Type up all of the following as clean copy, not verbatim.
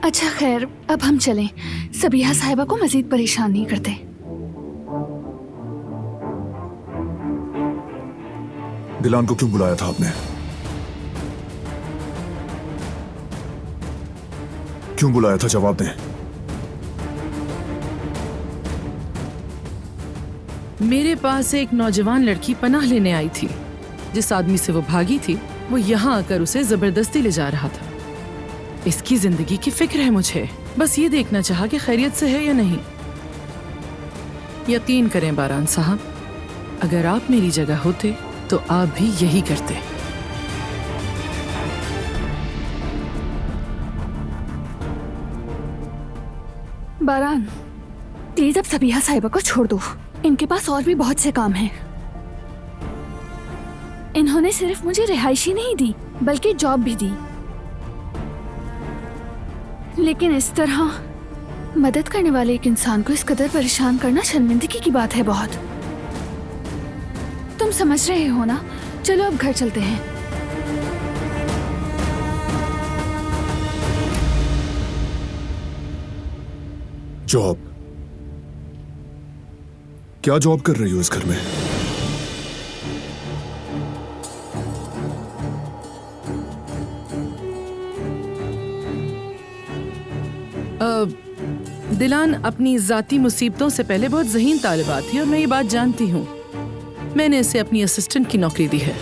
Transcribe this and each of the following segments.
अच्छा खैर, अब हम चलें। सबिहा साहिबा को मजीद परेशान नहीं करते। दिलान को क्यों बुलाया था आपने? क्यों बुलाया था, जवाब दें। मेरे पास एक नौजवान लड़की पनाह लेने आई थी। जिस आदमी से वो भागी थी वो यहाँ आकर उसे जबरदस्ती ले जा रहा था। इसकी जिंदगी की फिक्र है मुझे। बस ये देखना चाहा कि खैरियत से है या नहीं। यकीन करें बारान साहब, अगर आप मेरी जगह होते तो आप भी यही करते। बारान, प्लीज अब सबिहा साहिबा को छोड़ दो। इनके पास और भी बहुत से काम हैं। इन्होंने सिर्फ मुझे रिहाइशी नहीं दी बल्कि जॉब भी दी। लेकिन इस तरह मदद करने वाले एक इंसान को इस कदर परेशान करना शर्मिंदगी की बात है बहुत। तुम समझ रहे हो ना? चलो अब घर चलते हैं। जॉब? क्या जॉब कर रही हो इस घर में? दिलान अपनी जाती मुसीबतों से पहले बहुत ज़हीन तालिबा थी और मैं ये बात जानती हूँ। मैंने इसे अपनी असिस्टेंट की नौकरी दी है।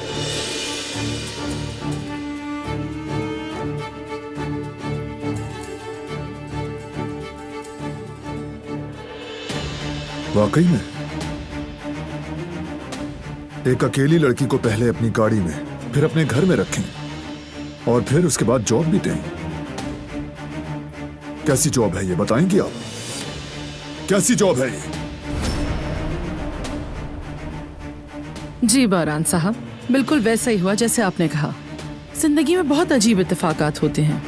वाकई में? एक अकेली लड़की को पहले अपनी गाड़ी में, फिर अपने घर में रखें और फिर उसके बाद जॉब भी दें। कैसी जॉब है ये, बताएंगी आप? कैसी जॉब है ये? जी बारान साहब, बिल्कुल वैसा ही हुआ जैसे आपने कहा। जिंदगी में बहुत अजीब इत्तेफाकात होते हैं।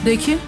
देखिए,